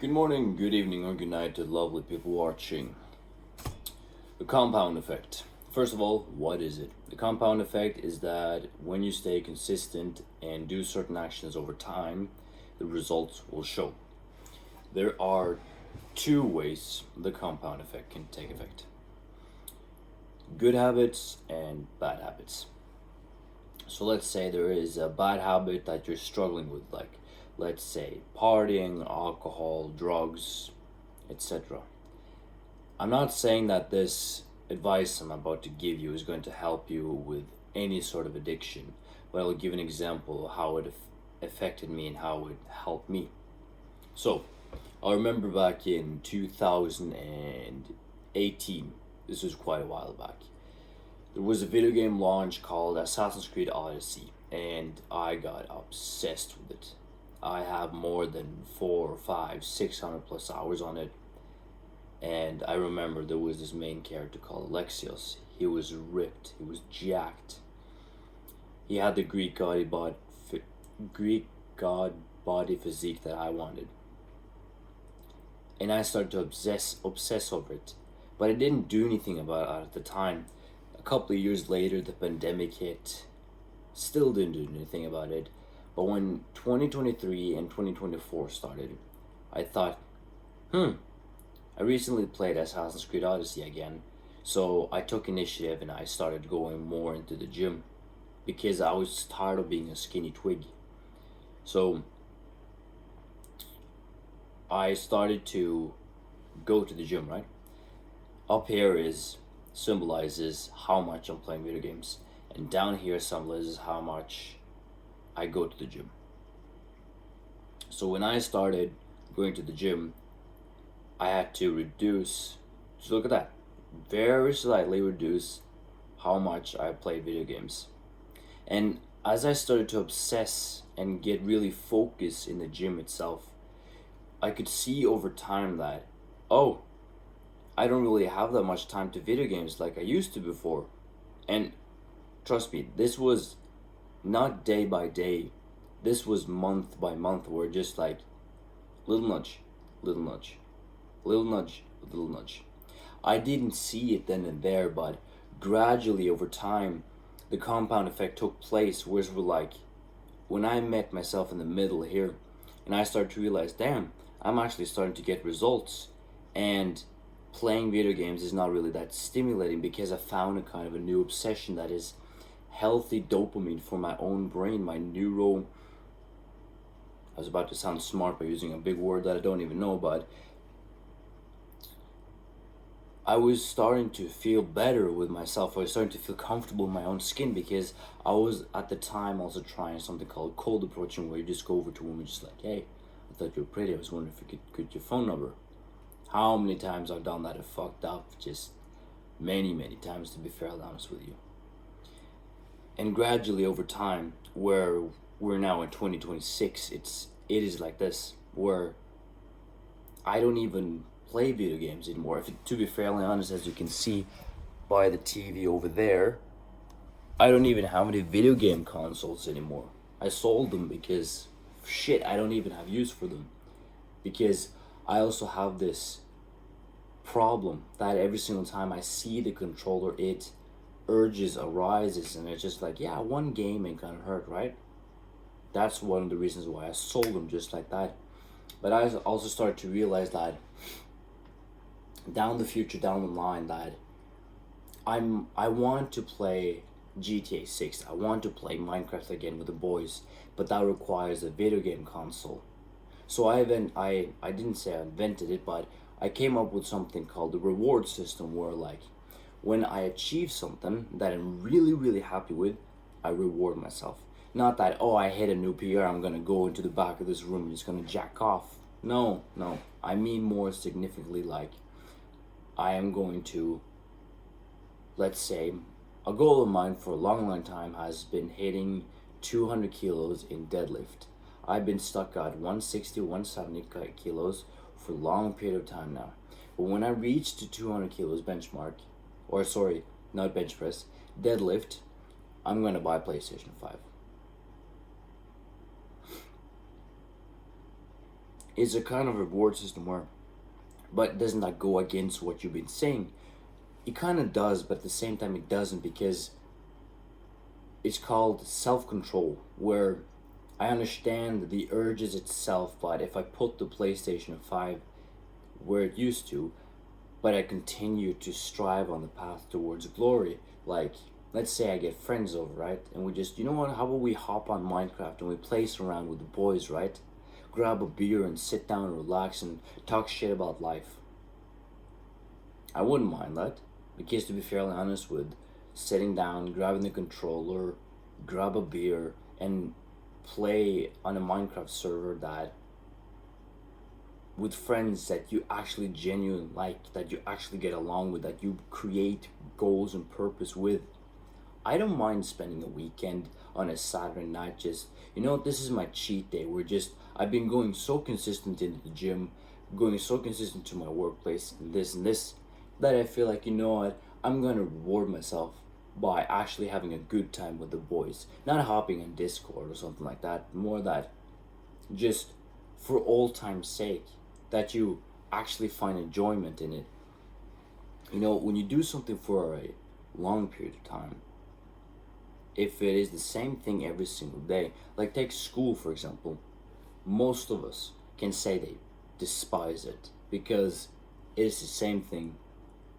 Good morning, good evening, or good night to lovely people watching. The compound effect. First of all, what is it? The compound effect is that when you stay consistent and do certain actions over time, the results will show. There are two ways the compound effect can take effect: good habits and bad habits. So let's say there is a bad habit that you're struggling with, like let's say partying, alcohol, drugs, etc. I'm not saying that this advice I'm about to give you is going to help you with any sort of addiction, but I'll give an example of how it affected me and how it helped me. So, I remember back in 2018, this was quite a while back, there was a video game launch called Assassin's Creed Odyssey, and I got obsessed with it. I have more than 4, 5, 600 plus hours on it. And I remember there was this main character called Alexios. He was ripped. He was jacked. He had the Greek god body physique that I wanted. And I started to obsess over it. But I didn't do anything about it at the time. A couple of years later, the pandemic hit. Still didn't do anything about it. But when 2023 and 2024 started, I thought, I recently played Assassin's Creed Odyssey again, so I took initiative and I started going more into the gym because I was tired of being a skinny twig. So I started to go to the gym, right? Up here is symbolizes how much I'm playing video games, and down here symbolizes how much I go to the gym. So when I started going to the gym, I had to reduce, just look at that, very slightly reduce how much I played video games. And as I started to obsess and get really focused in the gym itself, I could see over time that, oh, I don't really have that much time to video games like I used to before. And trust me, this was not day by day, this was month by month, where just like little nudge, little nudge, little nudge, little nudge. I didn't see it then and there, but gradually over time, the compound effect took place, where we're like, when I met myself in the middle here, and I started to realize, damn, I'm actually starting to get results, and playing video games is not really that stimulating because I found a kind of a new obsession that is healthy dopamine for my own brain, my neuro. I was about to sound smart by using a big word that I don't even know, but I was starting to feel better with myself. I was starting to feel comfortable in my own skin because I was at the time also trying something called cold approaching, where you just go over to a woman just like, hey, I thought you were pretty. I was wondering if you could get your phone number. How many times I've done that and fucked up? Just many, many times, to be fairly honest with you. And gradually over time, where we're now in 2026, it is like this, where I don't even play video games anymore. To be fairly honest, as you can see by the TV over there, I don't even have any video game consoles anymore. I sold them because shit, I don't even have use for them. Because I also have this problem that every single time I see the controller, it urges arises, and it's just like, yeah, one game ain't gonna hurt, right? That's one of the reasons why I sold them just like that. But I also started to realize that down the line, that I want to play GTA 6. I want to play Minecraft again with the boys, but that requires a video game console. So I didn't say I invented it, but I came up with something called the reward system, where like when I achieve something that I'm really, really happy with, I reward myself. Not that, oh, I hit a new PR, I'm gonna go into the back of this room and just gonna jack off. No. I mean more significantly, like I am going to, let's say, a goal of mine for a long, long time has been hitting 200 kilos in deadlift. I've been stuck at 160, 170 kilos for a long period of time now. But when I reach the 200 kilos benchmark, or sorry, not bench press, deadlift, I'm going to buy PlayStation 5. is a kind of reward system where, but doesn't that go against what you've been saying? It kind of does, but at the same time it doesn't, because it's called self-control, where I understand the urges itself, but if I put the PlayStation 5 where it used to, but I continue to strive on the path towards glory, like, let's say I get friends over, right? And we just, you know what, how about we hop on Minecraft and we play around with the boys, right? Grab a beer and sit down and relax and talk shit about life. I wouldn't mind that, because to be fairly honest, with sitting down, grabbing the controller, grab a beer, and play on a Minecraft server that with friends that you actually genuinely like, that you actually get along with, that you create goals and purpose with. I don't mind spending a weekend on a Saturday night, just, you know, this is my cheat day. I've been going so consistent into the gym, going so consistent to my workplace, and this, that I feel like, you know what, I'm gonna reward myself by actually having a good time with the boys. Not hopping on Discord or something like that, more that just for old time's sake, that you actually find enjoyment in it. You know, when you do something for a long period of time, if it is the same thing every single day, like take school for example, most of us can say they despise it because it is the same thing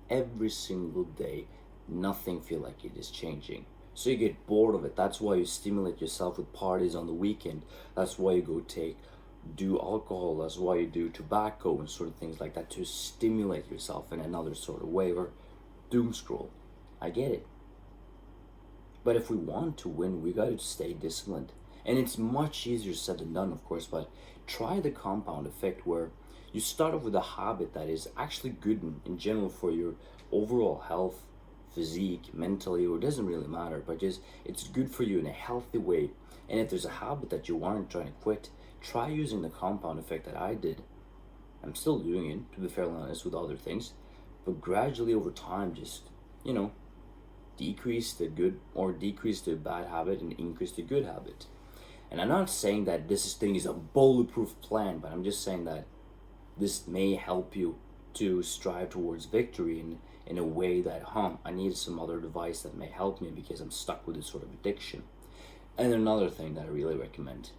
every single day. Nothing feel like it is changing. So you get bored of it. That's why you stimulate yourself with parties on the weekend. That's why you go do alcohol. That's why you do tobacco and sort of things like that, to stimulate yourself in another sort of way, or doom scroll. I get it. But if we want to win, we gotta stay disciplined. And it's much easier said than done, of course, but try the compound effect where you start off with a habit that is actually good in general for your overall health, physique, mentally, or it doesn't really matter, but just it's good for you in a healthy way. And if there's a habit that you aren't trying to quit, try using the compound effect that I did. I'm still doing it, to be fairly honest, with other things, but gradually over time, just, you know, decrease the good or decrease the bad habit and increase the good habit. And I'm not saying that this thing is a bulletproof plan, but I'm just saying that this may help you to strive towards victory in a way that, I need some other device that may help me because I'm stuck with this sort of addiction. And another thing that I really recommend,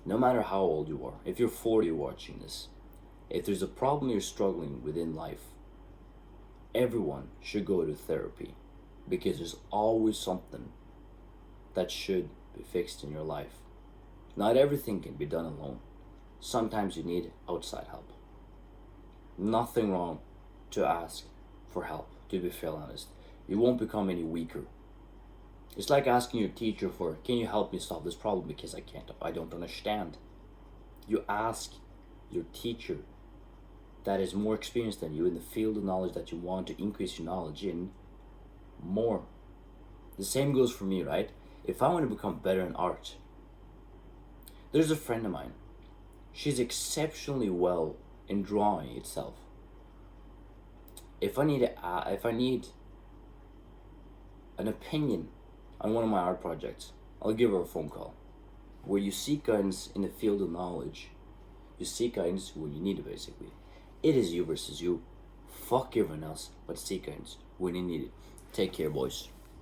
no matter how old you are, if you're 40 watching this, if there's a problem you're struggling with in life, everyone should go to therapy, because there's always something that should be fixed in your life. Not everything can be done alone. Sometimes you need outside help. Nothing wrong to ask for help, to be fairly honest. You won't become any weaker. It's like asking your teacher for, can you help me solve this problem because I don't understand. You ask your teacher that is more experienced than you in the field of knowledge that you want to increase your knowledge in more. The same goes for me, right? If I want to become better in art, there's a friend of mine. She's exceptionally well in drawing itself. If I need an opinion on one of my art projects, I'll give her a phone call. Where you seek guidance in the field of knowledge, you seek guidance when you need it, basically. It is you versus you. Fuck everyone else, but seek guidance when you need it. Take care, boys.